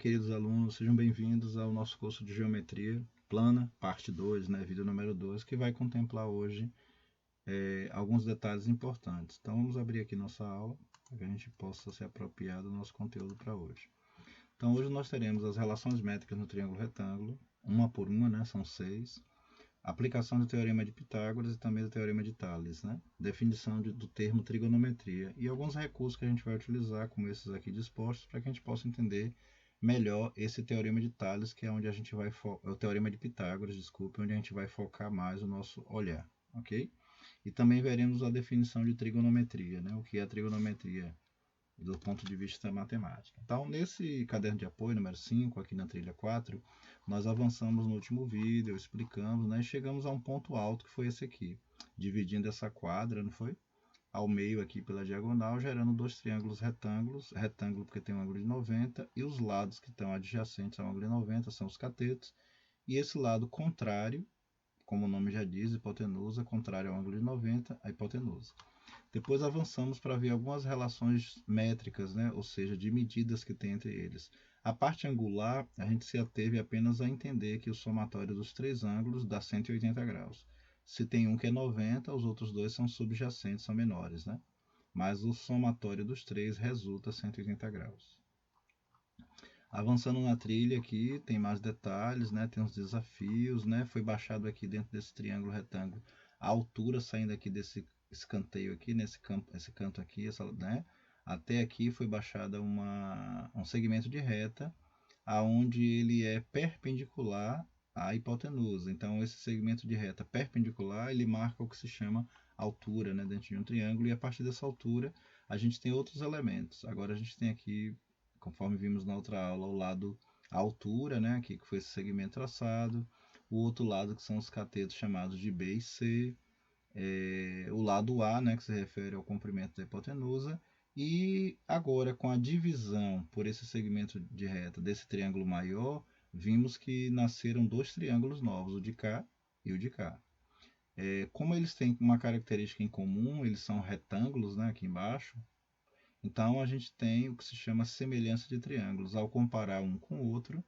queridos alunos, sejam bem-vindos ao nosso curso de Geometria Plana, parte 2, vídeo número 2, que vai contemplar hoje alguns detalhes importantes. Então vamos abrir aqui nossa aula, para que a gente possa se apropriar do nosso conteúdo para hoje. Então hoje nós teremos as relações métricas no triângulo retângulo, uma por uma, são 6, aplicação do teorema de Pitágoras e também do teorema de Tales, definição do termo trigonometria e alguns recursos que a gente vai utilizar, como esses aqui dispostos, para que a gente possa entender melhor esse teorema de Tales, que é onde a gente vai o teorema de Pitágoras, desculpe, onde a gente vai focar mais o nosso olhar, ok? E também veremos a definição de trigonometria, o que é a trigonometria do ponto de vista matemático. Então, nesse caderno de apoio, número 5, aqui na trilha 4, nós avançamos no último vídeo, explicamos, e chegamos a um ponto alto, que foi esse aqui, dividindo essa quadra, não foi? Ao meio aqui pela diagonal, gerando dois triângulos retângulos, retângulo porque tem um ângulo de 90, e os lados que estão adjacentes ao ângulo de 90 são os catetos, e esse lado contrário, como o nome já diz, hipotenusa, contrário ao ângulo de 90, a hipotenusa. Depois avançamos para ver algumas relações métricas, ou seja, de medidas que tem entre eles. A parte angular, a gente se ateve apenas a entender que o somatório dos três ângulos dá 180 graus. Se tem um que é 90, os outros dois são subjacentes, são menores, mas o somatório dos três resulta 180 graus. Avançando na trilha aqui, tem mais detalhes, tem uns desafios, foi baixado aqui dentro desse triângulo retângulo a altura saindo aqui desse escanteio aqui, esse canto aqui, até aqui foi baixada um segmento de reta, aonde ele é perpendicular à hipotenusa. Então esse segmento de reta perpendicular, ele marca o que se chama altura, dentro de um triângulo, e a partir dessa altura a gente tem outros elementos. Agora a gente tem aqui, conforme vimos na outra aula, a altura, aqui que foi esse segmento traçado, o outro lado que são os catetos chamados de B e C, o lado A, que se refere ao comprimento da hipotenusa, e agora com a divisão por esse segmento de reta desse triângulo maior, vimos que nasceram dois triângulos novos, o de cá e o de cá. Como eles têm uma característica em comum, eles são retângulos, aqui embaixo, então a gente tem o que se chama semelhança de triângulos. Ao comparar um com o outro,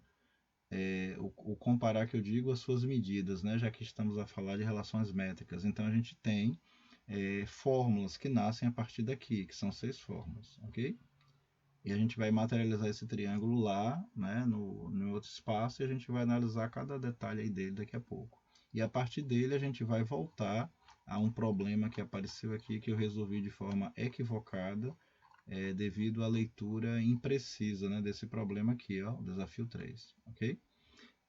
o comparar que eu digo as suas medidas, já que estamos a falar de relações métricas. Então a gente tem fórmulas que nascem a partir daqui, que são 6 fórmulas, ok? E a gente vai materializar esse triângulo lá, no outro espaço, e a gente vai analisar cada detalhe aí dele daqui a pouco. E a partir dele a gente vai voltar a um problema que apareceu aqui, que eu resolvi de forma equivocada, devido à leitura imprecisa desse problema aqui, o desafio 3, ok?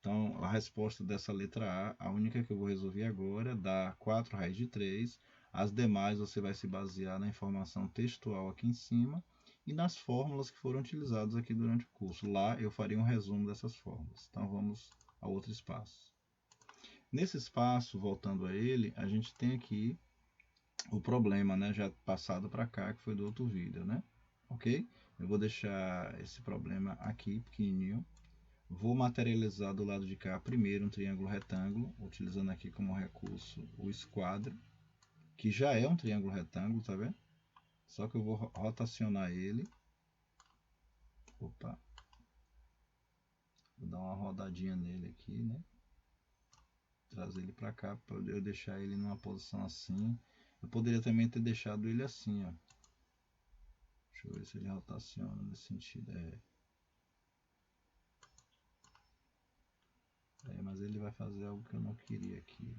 Então, a resposta dessa letra A, a única que eu vou resolver agora, dá 4 raiz de 3. As demais você vai se basear na informação textual aqui em cima e nas fórmulas que foram utilizadas aqui durante o curso. Lá eu farei um resumo dessas fórmulas. Então, vamos ao outro espaço. Nesse espaço, voltando a ele, a gente tem aqui o problema, já passado para cá, que foi do outro vídeo, ok? Eu vou deixar esse problema aqui, pequenininho. Vou materializar do lado de cá primeiro um triângulo retângulo, utilizando aqui como recurso o esquadro, que já é um triângulo retângulo, tá vendo? Só que eu vou rotacionar ele. Opa! Vou dar uma rodadinha nele aqui, trazer ele para cá, para eu deixar ele numa posição assim. Eu poderia também ter deixado ele assim, ó. Deixa eu ver se ele rotaciona nesse sentido. Mas ele vai fazer algo que eu não queria aqui.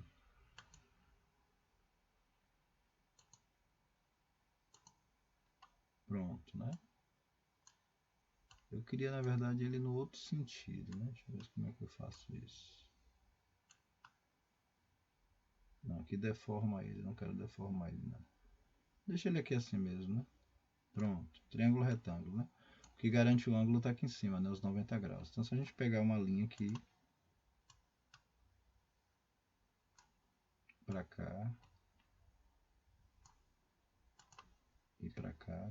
Pronto, Eu queria, na verdade, ele no outro sentido, Deixa eu ver como é que eu faço isso. Não, aqui deforma ele, não quero deformar ele, não. Deixa ele aqui assim mesmo, Pronto, triângulo retângulo, O que garante o ângulo está aqui em cima, os 90 graus. Então, se a gente pegar uma linha aqui, para cá, e para cá,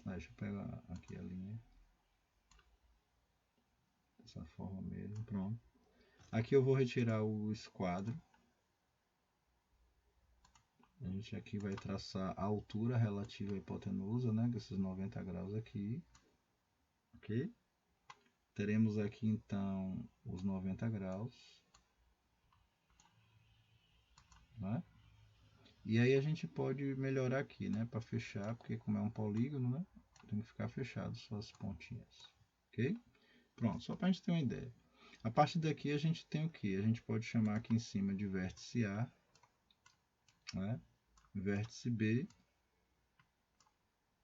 Deixa eu pegar aqui a linha. Dessa forma mesmo, pronto. Aqui eu vou retirar o esquadro. A gente aqui vai traçar a altura relativa à hipotenusa, né? Desses 90 graus aqui. Ok? Teremos aqui então os 90 graus. Né? E aí a gente pode melhorar aqui, né? Para fechar, porque como é um polígono, né? Tem que ficar fechado só as pontinhas. Ok? Pronto, só para a gente ter uma ideia. A partir daqui a gente tem o que? A gente pode chamar aqui em cima de vértice A, né? Vértice B,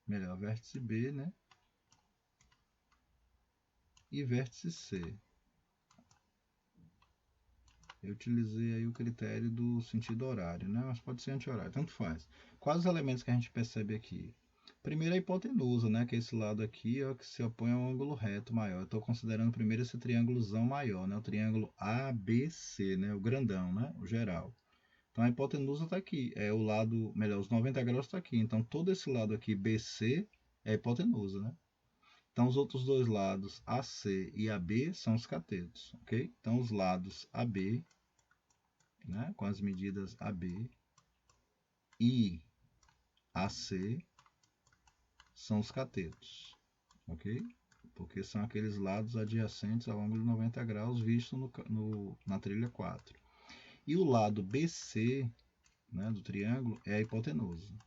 melhor, vértice B, né? E vértice C. Eu utilizei aí o critério do sentido horário, né? Mas pode ser anti-horário, tanto faz. Quais os elementos que a gente percebe aqui? Primeiro a hipotenusa, né? Que é esse lado aqui, ó, que se opõe a um ângulo reto maior. Eu estou considerando primeiro esse triângulozão maior, né? O triângulo ABC, né? O grandão, né? O geral. Então a hipotenusa está aqui, é o lado, melhor, os 90 graus está aqui. Então todo esse lado aqui, BC, é a hipotenusa, né? Então os outros dois lados, AC e AB, são os catetos, ok? Então os lados AB, né, com as medidas AB e AC, são os catetos, ok? Porque são aqueles lados adjacentes ao ângulo de 90 graus visto na trilha 4. E o lado BC, né, do triângulo, é a hipotenusa.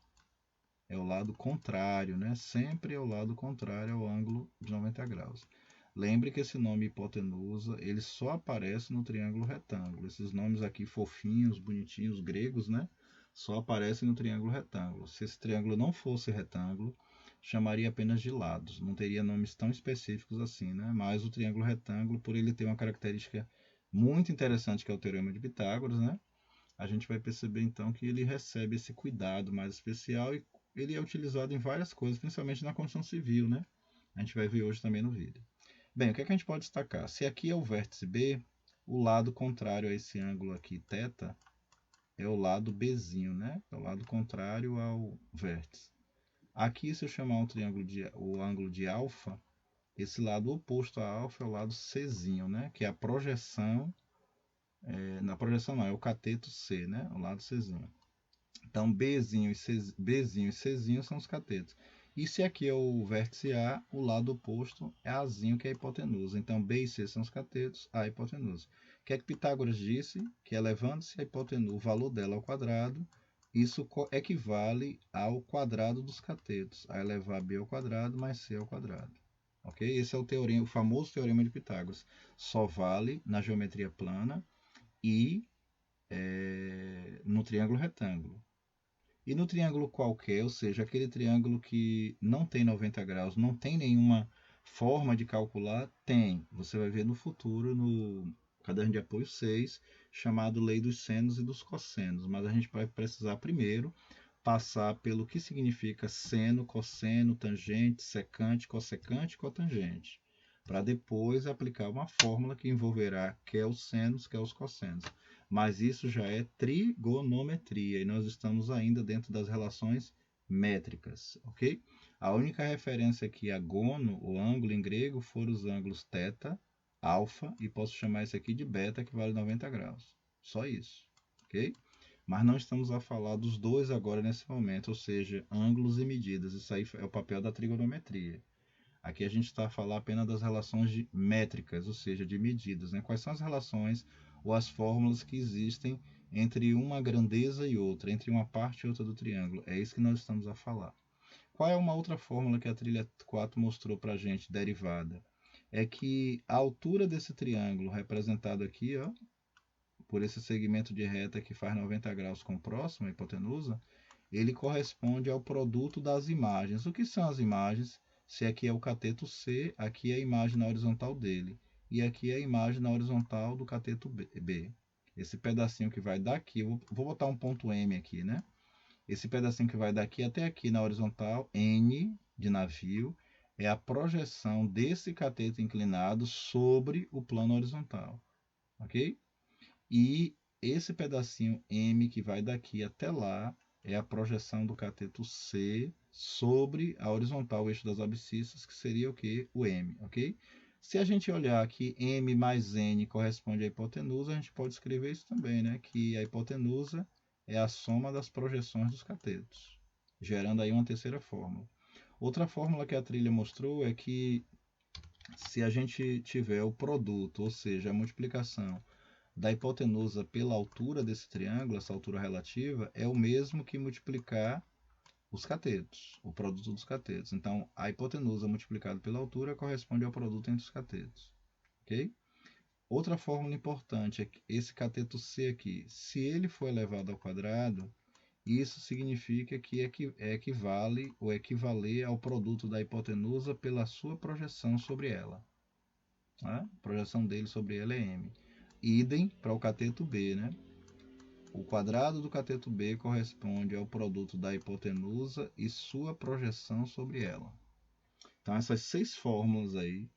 É o lado contrário, né? Sempre é o lado contrário ao ângulo de 90 graus. Lembre que esse nome hipotenusa, ele só aparece no triângulo retângulo. Esses nomes aqui fofinhos, bonitinhos, gregos, né? Só aparecem no triângulo retângulo. Se esse triângulo não fosse retângulo, chamaria apenas de lados. Não teria nomes tão específicos assim, né? Mas o triângulo retângulo, por ele ter uma característica muito interessante, que é o teorema de Pitágoras, né? A gente vai perceber então que ele recebe esse cuidado mais especial e ele é utilizado em várias coisas, principalmente na construção civil, né? A gente vai ver hoje também no vídeo. Bem, o que é que a gente pode destacar? Se aqui é o vértice B, o lado contrário a esse ângulo aqui, θ, é o lado Bzinho, né? É o lado contrário ao vértice. Aqui, se eu chamar o ângulo de alfa, esse lado oposto a alfa é o lado Czinho, né? Que é a projeção, na projeção não, é o cateto C, né? O lado Czinho. Então, Bzinho e Czinho são os catetos. E se aqui é o vértice A, o lado oposto é Azinho, que é a hipotenusa. Então, B e C são os catetos, A é a hipotenusa. O que é que Pitágoras disse? Que elevando-se a hipotenusa, o valor dela ao quadrado, isso equivale ao quadrado dos catetos. A elevar B ao quadrado mais C ao quadrado. Ok? Esse é o teorema, o famoso teorema de Pitágoras. Só vale na geometria plana e no triângulo retângulo. E no triângulo qualquer, ou seja, aquele triângulo que não tem 90 graus, não tem nenhuma forma de calcular, tem. Você vai ver no futuro, no caderno de apoio 6, chamado Lei dos Senos e dos Cossenos. Mas a gente vai precisar primeiro passar pelo que significa seno, cosseno, tangente, secante, cossecante e cotangente, para depois aplicar uma fórmula que envolverá quer os senos, quer os cossenos. Mas isso já é trigonometria e nós estamos ainda dentro das relações métricas, ok? A única referência aqui a gono, o ângulo em grego, foram os ângulos θ, alfa, e posso chamar esse aqui de beta, que vale 90 graus. Só isso, ok? Mas não estamos a falar dos dois agora nesse momento, ou seja, ângulos e medidas. Isso aí é o papel da trigonometria. Aqui a gente está a falar apenas das relações métricas, ou seja, de medidas, né? Quais são as relações ou as fórmulas que existem entre uma grandeza e outra, entre uma parte e outra do triângulo. É isso que nós estamos a falar. Qual é uma outra fórmula que a trilha 4 mostrou para a gente, derivada? É que a altura desse triângulo, representado aqui, ó, por esse segmento de reta que faz 90 graus com o próximo, a hipotenusa, ele corresponde ao produto das imagens. O que são as imagens? Se aqui é o cateto C, aqui é a imagem na horizontal dele. E aqui é a imagem na horizontal do cateto B. Esse pedacinho que vai daqui, eu vou botar um ponto M aqui, né? Esse pedacinho que vai daqui até aqui na horizontal, N de navio, é a projeção desse cateto inclinado sobre o plano horizontal. Ok? E esse pedacinho M que vai daqui até lá é a projeção do cateto C sobre a horizontal, o eixo das abscissas, que seria o que? O M, ok? Se a gente olhar que M mais N corresponde à hipotenusa, a gente pode escrever isso também, né? Que a hipotenusa é a soma das projeções dos catetos, gerando aí uma terceira fórmula. Outra fórmula que a trilha mostrou é que se a gente tiver o produto, ou seja, a multiplicação da hipotenusa pela altura desse triângulo, essa altura relativa, é o mesmo que multiplicar os catetos, o produto dos catetos. Então, a hipotenusa multiplicada pela altura corresponde ao produto entre os catetos. Ok? Outra fórmula importante é que esse cateto C aqui, se ele for elevado ao quadrado, isso significa que equivale ou equivaler ao produto da hipotenusa pela sua projeção sobre ela. A projeção dele sobre ela é M. Idem para o cateto B, né? O quadrado do cateto B corresponde ao produto da hipotenusa e sua projeção sobre ela. Então essas 6 fórmulas aí,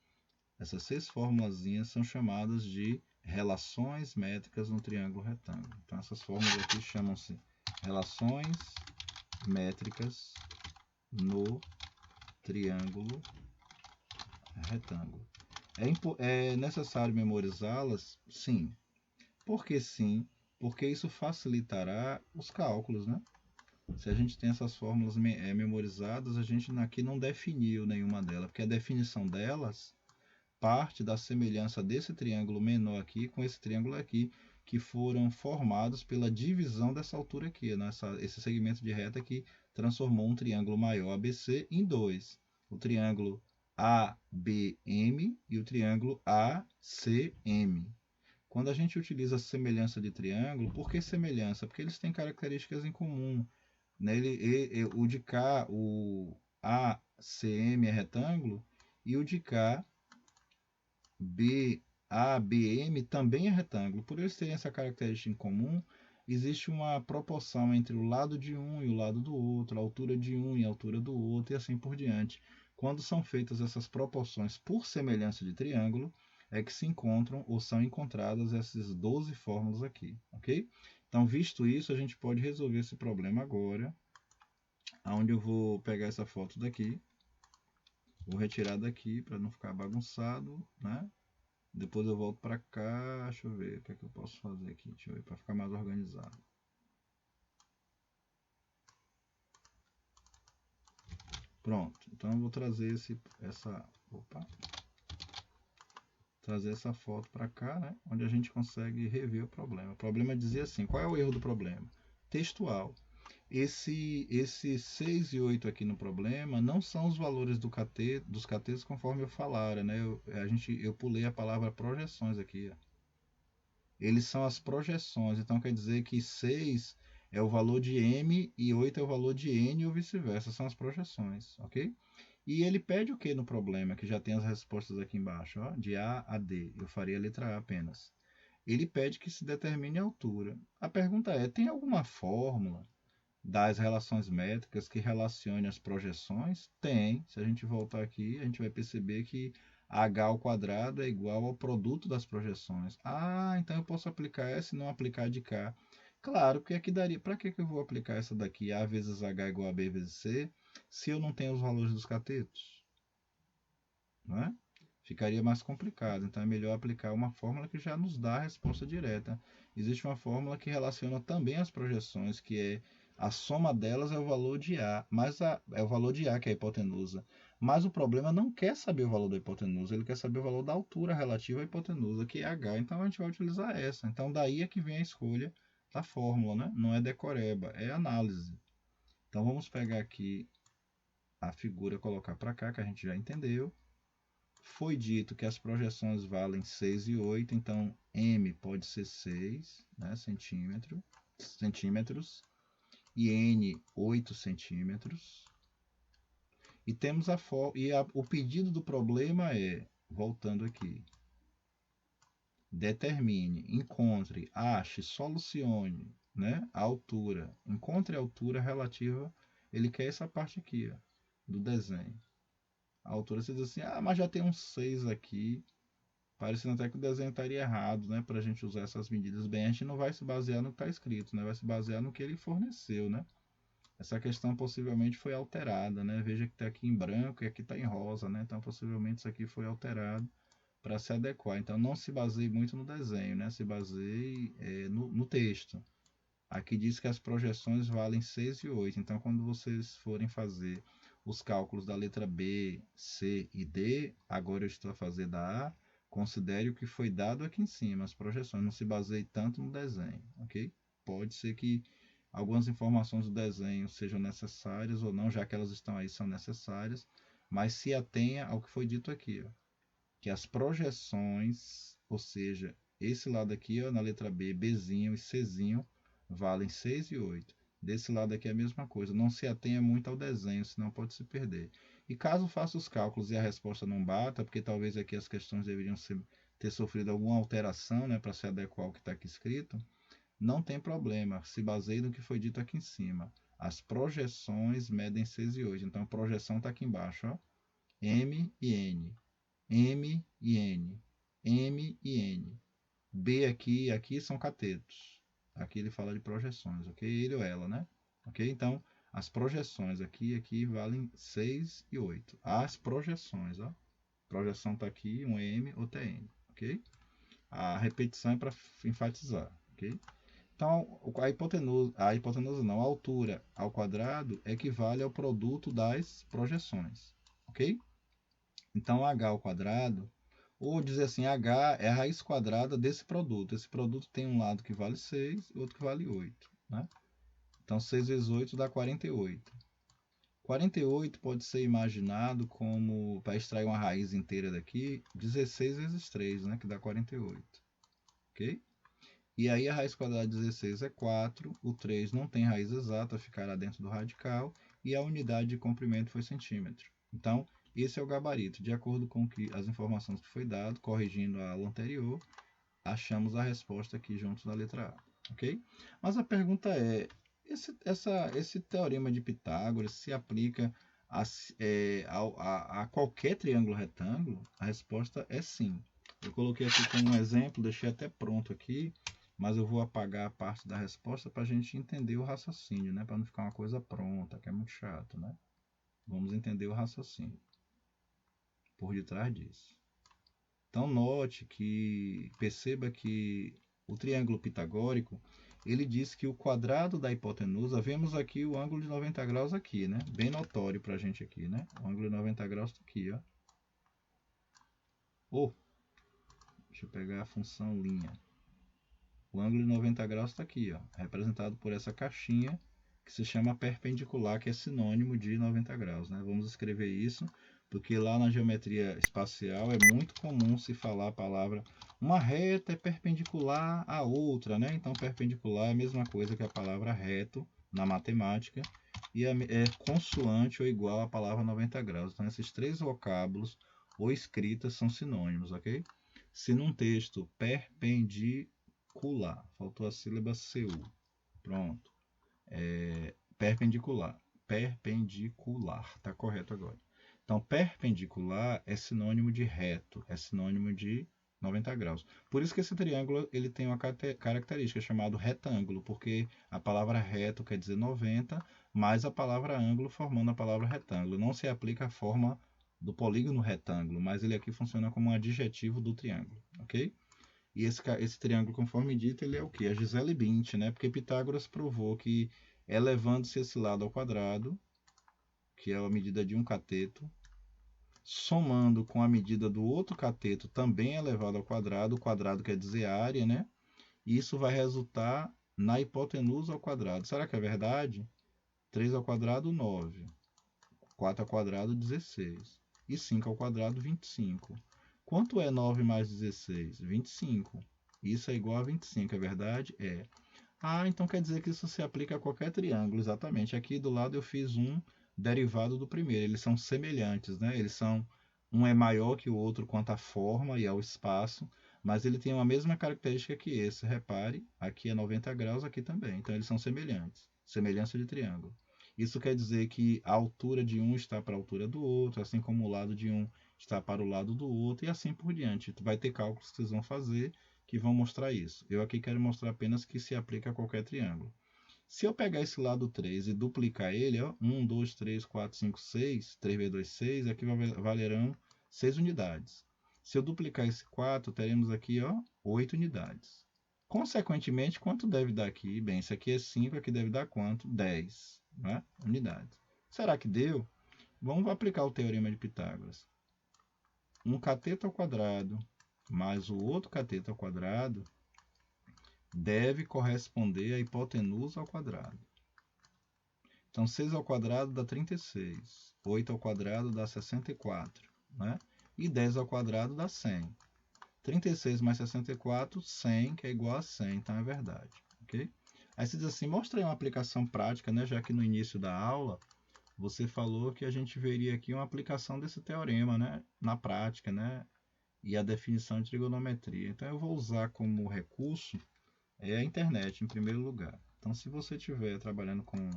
essas 6 formulazinhas são chamadas de relações métricas no triângulo retângulo. Então essas fórmulas aqui chamam-se relações métricas no triângulo retângulo. É necessário memorizá-las? Sim. Por que sim? Porque isso facilitará os cálculos, né? Se a gente tem essas fórmulas memorizadas, a gente aqui não definiu nenhuma delas, porque a definição delas parte da semelhança desse triângulo menor aqui com esse triângulo aqui, que foram formados pela divisão dessa altura aqui, né? Esse segmento de reta que transformou um triângulo maior ABC em dois. O triângulo ABM e o triângulo ACM. Quando a gente utiliza a semelhança de triângulo, por que semelhança? Porque eles têm características em comum. Né? O de cá, o ACM é retângulo, e o de cá, ABM, também é retângulo. Por eles terem essa característica em comum, existe uma proporção entre o lado de um e o lado do outro, a altura de um e a altura do outro, e assim por diante. Quando são feitas essas proporções por semelhança de triângulo, é que se encontram ou são encontradas essas 12 fórmulas aqui, ok? Então, visto isso, a gente pode resolver esse problema agora, onde eu vou pegar essa foto daqui, vou retirar daqui para não ficar bagunçado, né? Depois eu volto para cá, deixa eu ver o que é que eu posso fazer aqui, deixa eu ver, para ficar mais organizado. Pronto, então eu vou trazer trazer essa foto para cá, né, onde a gente consegue rever o problema. O problema dizia assim, qual é o erro do problema? Textual. Esse 6 e 8 aqui no problema não são os valores dos catetos conforme eu falara, né? Eu pulei a palavra projeções aqui. Ó. Eles são as projeções, então quer dizer que 6 é o valor de M e 8 é o valor de N ou vice-versa, são as projeções, ok? E ele pede o que no problema, que já tem as respostas aqui embaixo, ó, de A a D. Eu faria a letra A apenas. Ele pede que se determine a altura. A pergunta é, tem alguma fórmula das relações métricas que relacione as projeções? Tem. Se a gente voltar aqui, a gente vai perceber que h ao quadrado é igual ao produto das projeções. Ah, então eu posso aplicar essa e não aplicar de cá. Claro, porque aqui daria. Para que eu vou aplicar essa daqui? A vezes h igual a b vezes c, se eu não tenho os valores dos catetos? Não é? Ficaria mais complicado. Então é melhor aplicar uma fórmula que já nos dá a resposta direta. Existe uma fórmula que relaciona também as projeções, que é a soma delas é o valor de A, é o valor de A que é a hipotenusa. Mas o problema não quer saber o valor da hipotenusa, ele quer saber o valor da altura relativa à hipotenusa, que é H. Então a gente vai utilizar essa. Então daí é que vem a escolha da fórmula, né? Não é decoreba, é análise. Então vamos pegar aqui a figura e colocar para cá, que a gente já entendeu. Foi dito que as projeções valem 6 e 8, então M pode ser 6, né, centímetros, e N 8 centímetros. E temos o pedido do problema é, voltando aqui, determine, encontre, ache, solucione, né, a altura. Encontre a altura relativa, ele quer essa parte aqui, ó, do desenho. A altura, você diz assim, mas já tem um 6 aqui, parecendo até que o desenho estaria errado, né, para a gente usar essas medidas bem. A gente não vai se basear no que está escrito, né, vai se basear no que ele forneceu, né. essa questão possivelmente foi alterada, né? Veja que está aqui em branco e aqui está em rosa, né? Então possivelmente isso aqui foi alterado para se adequar. Então não se baseie muito no desenho, né? Se baseie no texto. Aqui diz que as projeções valem 6 e 8. Então quando vocês forem fazer os cálculos da letra B, C e D, agora eu estou a fazer da A, considere o que foi dado aqui em cima, as projeções. Não se baseie tanto no desenho, ok? Pode ser que algumas informações do desenho sejam necessárias ou não, já que elas estão aí, são necessárias, mas se atenha ao que foi dito aqui, ó, que as projeções, ou seja, esse lado aqui, ó, na letra B, Bzinho e Czinho, valem 6 e 8. Desse lado aqui é a mesma coisa, não se atenha muito ao desenho, senão pode se perder. E caso faça os cálculos e a resposta não bata, porque talvez aqui as questões deveriam ter sofrido alguma alteração, né, para se adequar ao que está aqui escrito, não tem problema, se baseie no que foi dito aqui em cima. As projeções medem 6 e 8, então a projeção está aqui embaixo, ó, M e N. M e N. M e N. B aqui e aqui são catetos. Aqui ele fala de projeções, ok? Ele ou ela, né? Ok? Então, as projeções aqui e aqui valem 6 e 8. As projeções, ó. Projeção está aqui, um M, outro é N, ok? A repetição é para enfatizar, ok? Então, a hipotenusa não, a altura ao quadrado equivale ao produto das projeções, ok? Então, h ao quadrado, ou dizer assim, h é a raiz quadrada desse produto. Esse produto tem um lado que vale 6 e outro que vale 8. Né? Então, 6 vezes 8 dá 48. 48 pode ser imaginado como, para extrair uma raiz inteira daqui, 16 vezes 3, né, que dá 48. Ok? E aí a raiz quadrada de 16 é 4, o 3 não tem raiz exata, ficará dentro do radical, e a unidade de comprimento foi centímetro. Então, esse é o gabarito. De acordo com as informações que foi dado, corrigindo a aula anterior, achamos a resposta aqui juntos na letra A. Ok? Mas a pergunta é, esse teorema de Pitágoras se aplica a qualquer triângulo retângulo? A resposta é sim. Eu coloquei aqui como um exemplo, deixei até pronto aqui, mas eu vou apagar a parte da resposta para a gente entender o raciocínio, né? Para não ficar uma coisa pronta, que é muito chato, né? Vamos entender o raciocínio por detrás disso. Então note que, perceba que o triângulo pitagórico, ele diz que o quadrado da hipotenusa, vemos aqui o ângulo de 90 graus aqui, né? Bem notório para a gente aqui, né? O ângulo de 90 graus está aqui, ó. Deixa eu pegar a função linha. O ângulo de 90 graus está aqui, ó, representado por essa caixinha que se chama perpendicular, que é sinônimo de 90 graus. Né? Vamos escrever isso, porque lá na geometria espacial é muito comum se falar a palavra uma reta é perpendicular à outra. Né? Então, perpendicular é a mesma coisa que a palavra reto na matemática e é consoante ou igual à palavra 90 graus. Então, esses três vocábulos ou escritas são sinônimos, ok? Se num texto perpendicular, faltou a sílaba CU. Pronto. Perpendicular. Perpendicular. Está correto agora. Então, perpendicular é sinônimo de reto, é sinônimo de 90 graus. Por isso que esse triângulo ele tem uma característica chamada retângulo, porque a palavra reto quer dizer 90, mais a palavra ângulo formando a palavra retângulo. Não se aplica a forma do polígono retângulo, mas ele aqui funciona como um adjetivo do triângulo, ok? E esse triângulo, conforme dito, ele é o que? A Gisele Bündchen, né? Porque Pitágoras provou que elevando-se esse lado ao quadrado, que é a medida de um cateto, somando com a medida do outro cateto, também elevado ao quadrado, o quadrado quer dizer área, né? E isso vai resultar na hipotenusa ao quadrado. Será que é verdade? 3 ao quadrado, 9. 4 ao quadrado, 16. E 5 ao quadrado, 25. Quanto é 9 mais 16? 25. Isso é igual a 25, é verdade? É. Ah, então quer dizer que isso se aplica a qualquer triângulo, exatamente. Aqui do lado eu fiz um derivado do primeiro. Eles são semelhantes, né? Um é maior que o outro quanto à forma e ao espaço, mas ele tem a mesma característica que esse. Repare, aqui é 90 graus, aqui também. Então eles são semelhantes. Semelhança de triângulo. Isso quer dizer que a altura de um está para a altura do outro, assim como o lado de um está para o lado do outro, e assim por diante. Vai ter cálculos que vocês vão fazer que vão mostrar isso. Eu aqui quero mostrar apenas que se aplica a qualquer triângulo. Se eu pegar esse lado 3 e duplicar ele, ó, 1, 2, 3, 4, 5, 6, 3 vezes 2, 6, aqui valerão 6 unidades. Se eu duplicar esse 4, teremos aqui, ó, 8 unidades. Consequentemente, quanto deve dar aqui? Bem, isso aqui é 5, aqui deve dar quanto? 10, né? Unidades. Será que deu? Vamos aplicar o teorema de Pitágoras. Um cateto ao quadrado mais o outro cateto ao quadrado deve corresponder à hipotenusa ao quadrado. Então, 6 ao quadrado dá 36, 8 ao quadrado dá 64, né? E 10 ao quadrado dá 100. 36 mais 64, 100, que é igual a 100, então é verdade. Okay? Aí você diz assim, mostra aí uma aplicação prática, né? Já que no início da aula você falou que a gente veria aqui uma aplicação desse teorema, né? Na prática, né? E a definição de trigonometria. Então eu vou usar como recurso a internet em primeiro lugar. Então se você estiver trabalhando com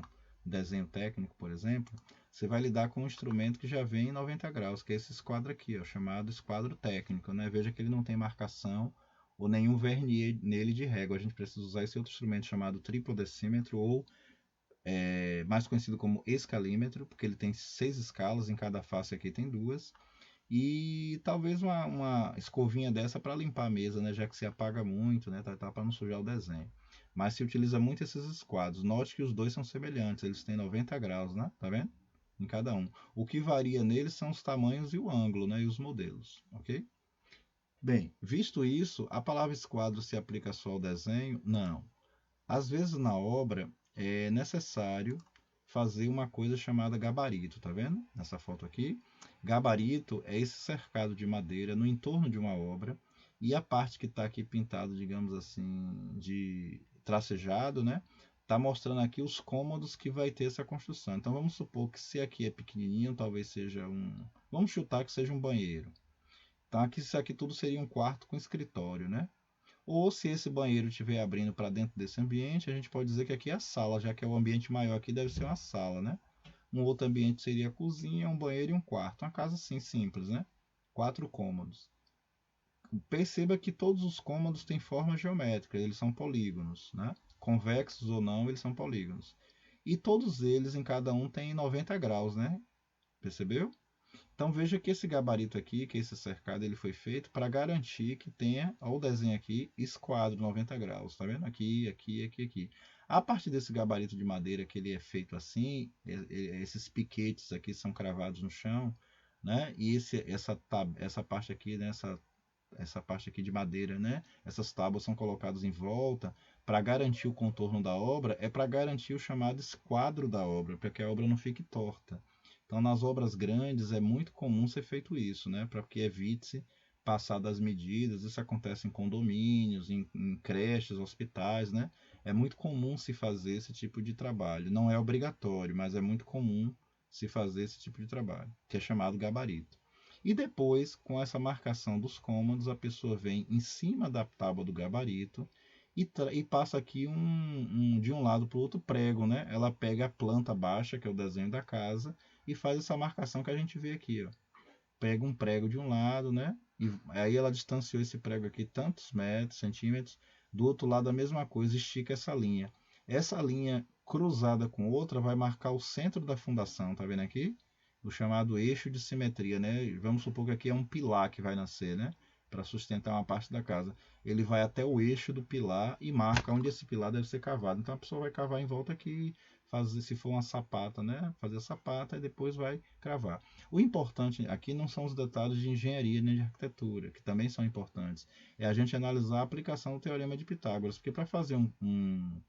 desenho técnico, por exemplo, você vai lidar com um instrumento que já vem em 90 graus, que é esse esquadro aqui, ó, chamado esquadro técnico, né? Veja que ele não tem marcação ou nenhum vernier nele de régua. A gente precisa usar esse outro instrumento chamado tripodecímetro ou mais conhecido como escalímetro, porque ele tem 6 escalas, em cada face aqui tem 2. E talvez uma escovinha dessa para limpar a mesa, né? Já que se apaga muito, né? Tá para não sujar o desenho. Mas se utiliza muito esses esquadros. Note que os dois são semelhantes, eles têm 90 graus, né? Tá vendo? Em cada um. O que varia neles são os tamanhos e o ângulo, né? E os modelos, ok? Bem, visto isso, a palavra esquadro se aplica só ao desenho? Não. Às vezes na obra é necessário fazer uma coisa chamada gabarito, tá vendo? Nessa foto aqui. Gabarito é esse cercado de madeira no entorno de uma obra e a parte que está aqui pintado, digamos assim, de tracejado, né? Está mostrando aqui os cômodos que vai ter essa construção. Então vamos supor que se aqui é pequenininho, talvez seja vamos chutar que seja um banheiro. Então aqui, isso aqui tudo seria um quarto com escritório, né? Ou se esse banheiro estiver abrindo para dentro desse ambiente, a gente pode dizer que aqui é a sala, já que é o ambiente maior aqui deve ser uma sala, né? Um outro ambiente seria a cozinha, um banheiro e um quarto. Uma casa assim simples, né? 4 cômodos. Perceba que todos os cômodos têm forma geométrica, eles são polígonos, né? Convexos ou não, eles são polígonos. E todos eles, em cada um, tem 90 graus, né? Percebeu? Então veja que esse gabarito aqui, que esse cercado, ele foi feito para garantir que tenha, olha o desenho aqui, esquadro 90 graus, tá vendo? Aqui, aqui, aqui, aqui. A partir desse gabarito de madeira que ele é feito assim, esses piquetes aqui são cravados no chão, né? E essa parte aqui, né? Essa parte aqui de madeira, né? Essas tábuas são colocadas em volta para garantir o contorno da obra, é para garantir o chamado esquadro da obra, para que a obra não fique torta. Então, nas obras grandes é muito comum ser feito isso, né? Para que evite-se passar das medidas. Isso acontece em condomínios, em creches, hospitais, né? É muito comum se fazer esse tipo de trabalho. Não é obrigatório, mas é muito comum se fazer esse tipo de trabalho, que é chamado gabarito. E depois, com essa marcação dos cômodos, a pessoa vem em cima da tábua do gabarito e passa aqui de um lado para o outro prego, né? Ela pega a planta baixa, que é o desenho da casa, e faz essa marcação que a gente vê aqui, ó. Pega um prego de um lado, né? E aí ela distanciou esse prego aqui tantos metros, centímetros. Do outro lado a mesma coisa, estica essa linha. Essa linha cruzada com outra vai marcar o centro da fundação, tá vendo aqui? O chamado eixo de simetria, né? Vamos supor que aqui é um pilar que vai nascer, né? Para sustentar uma parte da casa. Ele vai até o eixo do pilar e marca onde esse pilar deve ser cavado. Então a pessoa vai cavar em volta aqui, fazer, se for uma sapata, né? Fazer a sapata e depois vai cravar. O importante aqui não são os detalhes de engenharia nem de arquitetura, que também são importantes. É a gente analisar a aplicação do teorema de Pitágoras, porque para fazer um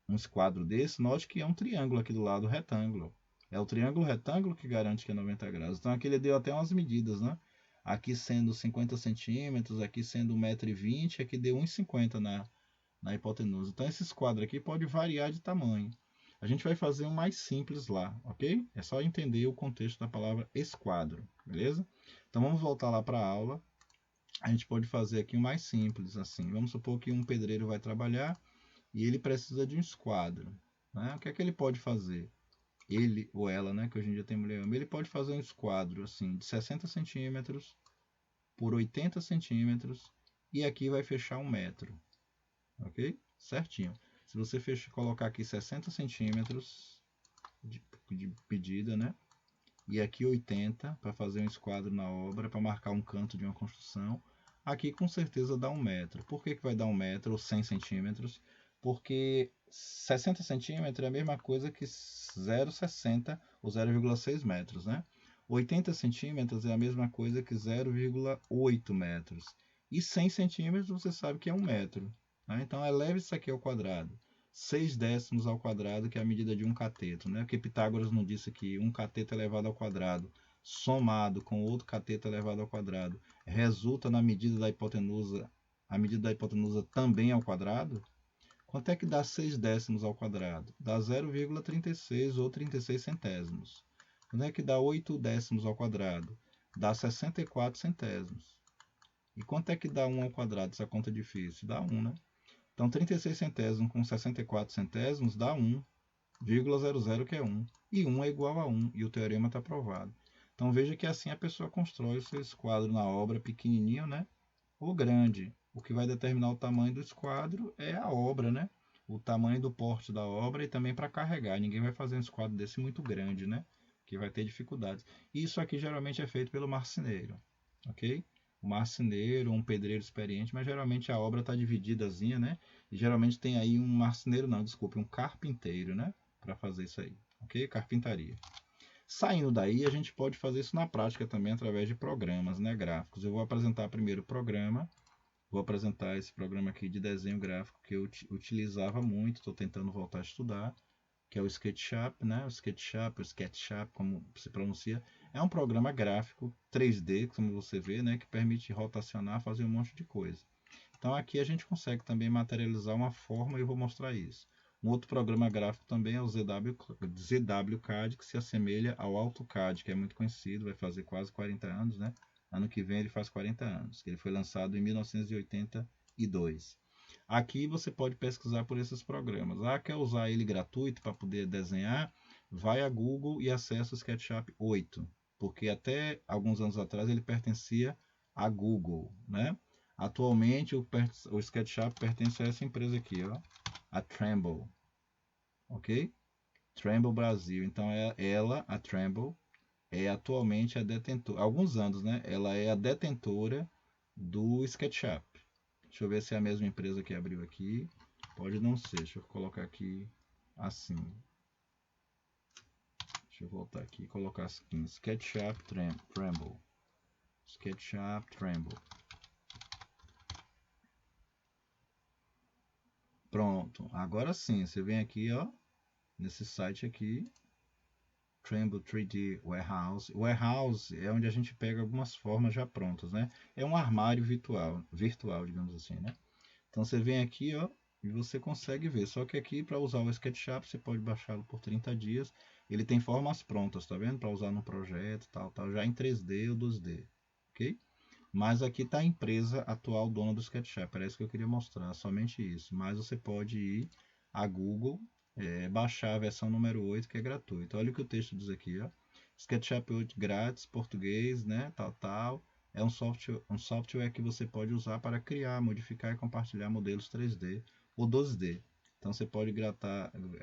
esquadro desse, note que é um triângulo aqui do lado retângulo. É o triângulo retângulo que garante que é 90 graus. Então aqui ele deu até umas medidas, né? Aqui sendo 50 centímetros, aqui sendo 1,20 m, aqui deu 1,50 na hipotenusa. Então esse esquadro aqui pode variar de tamanho. A gente vai fazer um mais simples lá, ok? É só entender o contexto da palavra esquadro, beleza? Então vamos voltar lá para a aula. A gente pode fazer aqui um mais simples, assim. Vamos supor que um pedreiro vai trabalhar e ele precisa de um esquadro, né? O que é que ele pode fazer? Ele ou ela, né? Que hoje em dia tem mulher, ele pode fazer um esquadro assim de 60 centímetros por 80 centímetros e aqui vai fechar 1 metro, ok? Certinho. Se você colocar aqui 60 centímetros de medida, né? E aqui 80 para fazer um esquadro na obra, para marcar um canto de uma construção. Aqui com certeza dá 1 metro. Por que vai dar 1 metro ou 100 centímetros? Porque 60 centímetros é a mesma coisa que 0,60 ou 0,6 metros, né? 80 centímetros é a mesma coisa que 0,8 metros. E 100 centímetros você sabe que é 1 metro. Né? Então eleve isso aqui ao quadrado. 6 décimos ao quadrado, que é a medida de um cateto, né? Porque Pitágoras não disse que um cateto elevado ao quadrado somado com outro cateto elevado ao quadrado resulta na medida da hipotenusa, a medida da hipotenusa também ao quadrado? Quanto é que dá 6 décimos ao quadrado? Dá 0,36 ou 36 centésimos. Quanto é que dá 8 décimos ao quadrado? Dá 64 centésimos. E quanto é que dá 1 ao quadrado? Essa conta é difícil. Dá 1, né? Então, 36 centésimos com 64 centésimos dá 1,00, que é 1. E 1 é igual a 1, e o teorema está provado. Então, veja que assim a pessoa constrói o seu esquadro na obra pequenininho, né? Ou grande. O que vai determinar o tamanho do esquadro é a obra, né? O tamanho do porte da obra e também para carregar. Ninguém vai fazer um esquadro desse muito grande, né? Que vai ter dificuldades. Isso aqui geralmente é feito pelo marceneiro, ok? Um marceneiro, um pedreiro experiente, mas geralmente a obra está divididazinha, né? E geralmente tem aí um marceneiro, não, desculpe, um carpinteiro, né? Para fazer isso aí, ok? Carpintaria. Saindo daí, a gente pode fazer isso na prática também através de programas, né? Gráficos. Eu vou apresentar primeiro o programa. Vou apresentar esse programa aqui de desenho gráfico que eu utilizava muito, estou tentando voltar a estudar, que é o SketchUp, né? O SketchUp, como se pronuncia, é um programa gráfico 3D, como você vê, né? Que permite rotacionar, fazer um monte de coisa. Então aqui a gente consegue também materializar uma forma e eu vou mostrar isso. Um outro programa gráfico também é o ZWCAD, que se assemelha ao AutoCAD, que é muito conhecido, vai fazer quase 40 anos, né? Ano que vem ele faz 40 anos, que ele foi lançado em 1982. Aqui você pode pesquisar por esses programas. Quer usar ele gratuito para poder desenhar? Vai a Google e acessa o SketchUp 8, porque até alguns anos atrás ele pertencia a Google, né? Atualmente o SketchUp pertence a essa empresa aqui, ó, a Trimble, ok? Trimble Brasil. Então a Trimble, é atualmente a detentora, há alguns anos, né? Ela é a detentora do SketchUp. Deixa eu ver se é a mesma empresa que abriu aqui. Pode não ser. Deixa eu colocar aqui assim. Deixa eu voltar aqui e colocar assim. SketchUp Trimble. SketchUp Trimble. Pronto. Agora sim. Você vem aqui, ó. Nesse site aqui. Trimble 3D Warehouse. Warehouse é onde a gente pega algumas formas já prontas, né? É um armário virtual, digamos assim, né? Então você vem aqui, ó, e você consegue ver. Só que aqui para usar o SketchUp você pode baixá-lo por 30 dias. Ele tem formas prontas, tá vendo? Para usar no projeto, tal, já em 3D ou 2D, ok? Mas aqui está a empresa atual dona do SketchUp. Era isso que eu queria mostrar, somente isso. Mas você pode ir a Google, baixar a versão número 8, que é gratuita. Olha o que o texto diz aqui, ó. SketchUp 8 grátis, português, né, tal. É um software que você pode usar para criar, modificar e compartilhar modelos 3D ou 2D. Então você pode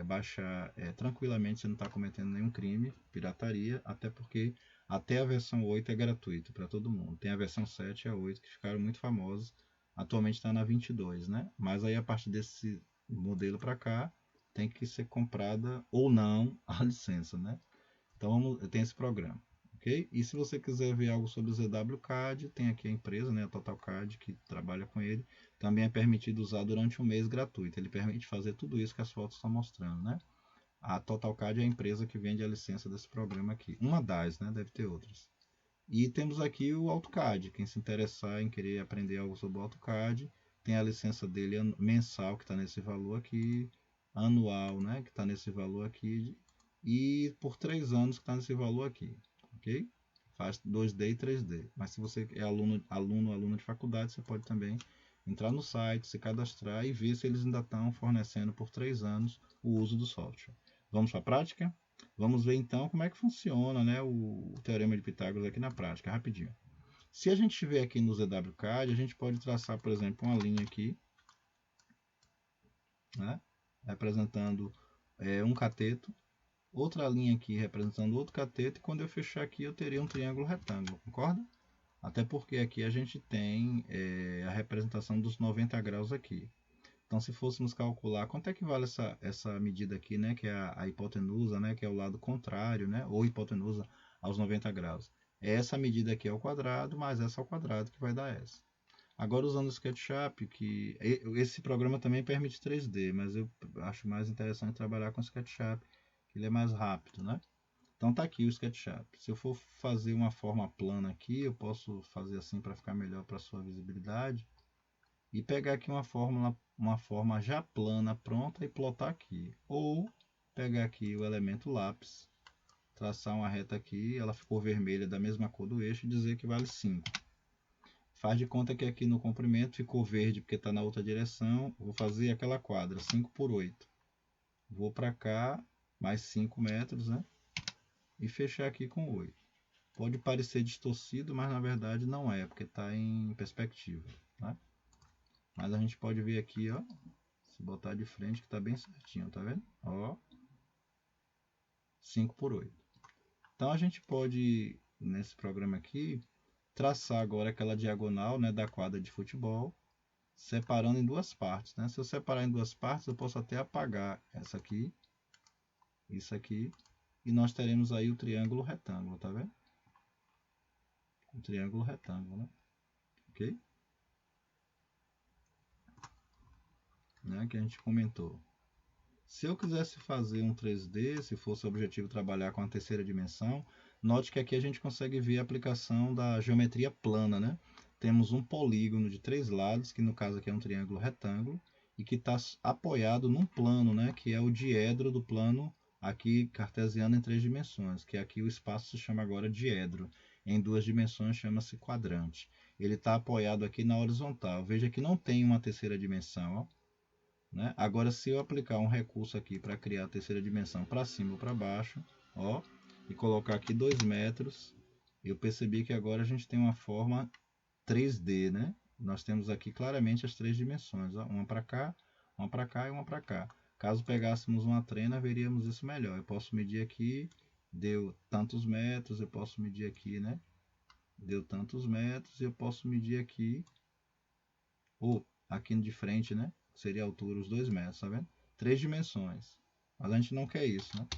baixar tranquilamente, você não está cometendo nenhum crime, pirataria, até porque até a versão 8 é gratuito para todo mundo. Tem a versão 7 e a 8 que ficaram muito famosas. Atualmente está na 22, né? Mas aí a partir desse modelo para cá, tem que ser comprada ou não a licença, né? Então tem esse programa, ok? E se você quiser ver algo sobre o ZWCAD, tem aqui a empresa, né, a TotalCAD, que trabalha com ele. Também é permitido usar durante um mês gratuito. Ele permite fazer tudo isso que as fotos estão mostrando, né? A TotalCAD é a empresa que vende a licença desse programa aqui. Uma das, né? Deve ter outras. E temos aqui o AutoCAD. Quem se interessar em querer aprender algo sobre o AutoCAD, tem a licença dele mensal, que está nesse valor aqui, anual, né? Que está nesse valor aqui, e por 3 anos que está nesse valor aqui, ok? Faz 2D e 3D. Mas se você é aluna de faculdade, você pode também entrar no site, se cadastrar e ver se eles ainda estão fornecendo por 3 anos o uso do software. Vamos para a prática? Vamos ver então como é que funciona, né, o teorema de Pitágoras aqui na prática, rapidinho. Se a gente estiver aqui no ZWCAD, a gente pode traçar, por exemplo, uma linha aqui, né? representando um cateto, outra linha aqui representando outro cateto, e quando eu fechar aqui eu teria um triângulo retângulo, concorda? Até porque aqui a gente tem a representação dos 90 graus aqui. Então, se fôssemos calcular quanto é que vale essa medida aqui, né, que é a hipotenusa, né, que é o lado contrário, né, ou hipotenusa aos 90 graus. Essa medida aqui ao quadrado, mais essa ao quadrado, que vai dar essa. Agora, usando o SketchUp, que esse programa também permite 3D, mas eu acho mais interessante trabalhar com o SketchUp, que ele é mais rápido, né? Então tá aqui o SketchUp. Se eu for fazer uma forma plana aqui, eu posso fazer assim para ficar melhor para a sua visibilidade. E pegar aqui uma forma já plana pronta e plotar aqui. Ou pegar aqui o elemento lápis, traçar uma reta aqui, ela ficou vermelha da mesma cor do eixo e dizer que vale 5. Faz de conta que aqui no comprimento ficou verde porque está na outra direção. Vou fazer aquela quadra, 5 por 8. Vou para cá, mais 5 metros, né? E fechar aqui com 8. Pode parecer distorcido, mas na verdade não é, porque está em perspectiva, né? Mas a gente pode ver aqui, ó, se botar de frente que está bem certinho, tá vendo? Ó, 5 por 8. Então a gente pode, nesse programa aqui, traçar agora aquela diagonal, né, da quadra de futebol, separando em duas partes, né? Se eu separar em duas partes, eu posso até apagar essa aqui, isso aqui, e nós teremos aí o triângulo retângulo, tá vendo? O triângulo retângulo, né? Ok? Né, que a gente comentou. Se eu quisesse fazer um 3D, se fosse o objetivo trabalhar com a terceira dimensão, note que aqui a gente consegue ver a aplicação da geometria plana, né? Temos um polígono de 3 lados, que no caso aqui é um triângulo retângulo, e que está apoiado num plano, né? Que é o diedro do plano aqui cartesiano em 3 dimensões, que aqui o espaço se chama agora diedro. Em 2 dimensões chama-se quadrante. Ele está apoiado aqui na horizontal. Veja que não tem uma terceira dimensão, ó. Né? Agora, se eu aplicar um recurso aqui para criar a terceira dimensão para cima ou para baixo, ó, e colocar aqui 2 metros, eu percebi que agora a gente tem uma forma 3D, né? Nós temos aqui claramente as 3 dimensões, ó, uma para cá e uma para cá. Caso pegássemos uma trena, veríamos isso melhor. Eu posso medir aqui, deu tantos metros, eu posso medir aqui, né? Deu tantos metros, e eu posso medir aqui, ou aqui de frente, né? Seria a altura, os 2 metros, tá vendo? 3 dimensões. Mas a gente não quer isso, né?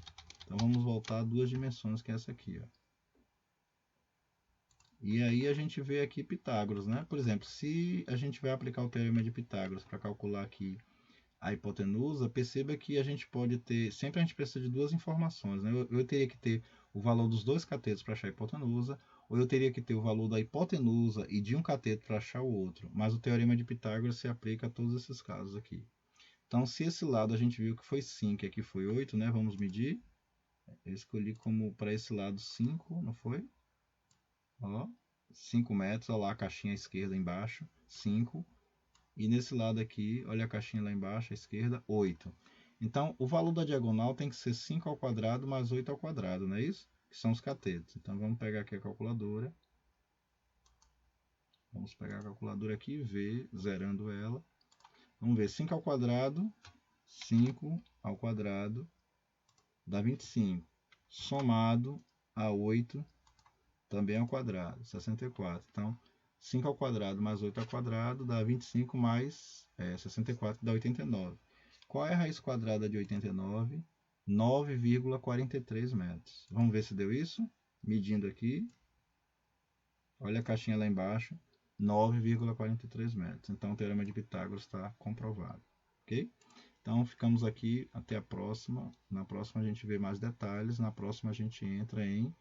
Então vamos voltar a 2 dimensões, que é essa aqui, ó. E aí a gente vê aqui Pitágoras, né? Por exemplo, se a gente vai aplicar o teorema de Pitágoras para calcular aqui a hipotenusa, perceba que a gente pode ter, sempre a gente precisa de 2 informações, né? Eu teria que ter o valor dos 2 catetos para achar a hipotenusa, ou eu teria que ter o valor da hipotenusa e de um cateto para achar o outro. Mas o teorema de Pitágoras se aplica a todos esses casos aqui. Então, se esse lado a gente viu que foi 5 e aqui foi 8, né? Vamos medir. Eu escolhi como para esse lado 5, não foi? Ó, 5 metros, olha lá a caixinha à esquerda embaixo, 5. E nesse lado aqui, olha a caixinha lá embaixo à esquerda, 8. Então, o valor da diagonal tem que ser 5 ao quadrado mais 8 ao quadrado, não é isso? Que são os catetos. Então, vamos pegar aqui a calculadora. Vamos pegar a calculadora aqui e ver, zerando ela. Vamos ver, 5 ao quadrado, 5 ao quadrado, dá 25. Somado a 8, também ao quadrado, 64. Então, 5 ao quadrado mais 8 ao quadrado dá 25 mais 64, dá 89. Qual é a raiz quadrada de 89? 9,43 metros. Vamos ver se deu isso? Medindo aqui. Olha a caixinha lá embaixo. 9,43 metros. Então, o teorema de Pitágoras está comprovado. Ok? Então, ficamos aqui. Até a próxima. Na próxima a gente vê mais detalhes. Na próxima a gente entra em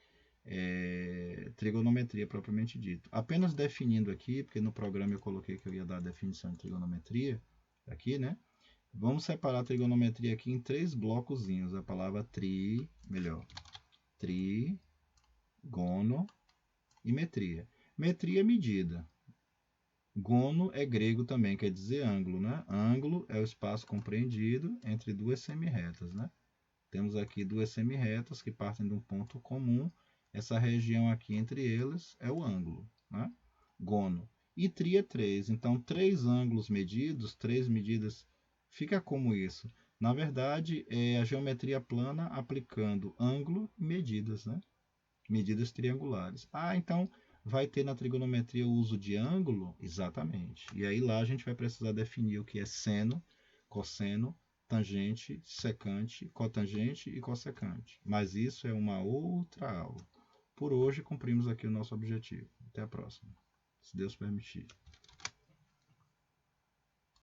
trigonometria propriamente dito. Apenas definindo aqui, porque no programa eu coloquei que eu ia dar a definição de trigonometria. Aqui, né? Vamos separar a trigonometria aqui em 3 blocozinhos. A palavra trigono e metria. Metria é medida. Gono é grego também, quer dizer ângulo, né? Ângulo é o espaço compreendido entre 2 semirretas, né? Temos aqui 2 semirretas que partem de um ponto comum. Essa região aqui entre eles é o ângulo, né? Gono. E tri é 3. Então, 3 ângulos medidos, 3 medidas, fica como isso? Na verdade, é a geometria plana aplicando ângulo e medidas, né? Medidas triangulares. Ah, então vai ter na trigonometria o uso de ângulo? Exatamente. E aí lá a gente vai precisar definir o que é seno, cosseno, tangente, secante, cotangente e cossecante. Mas isso é uma outra aula. Por hoje cumprimos aqui o nosso objetivo. Até a próxima, se Deus permitir.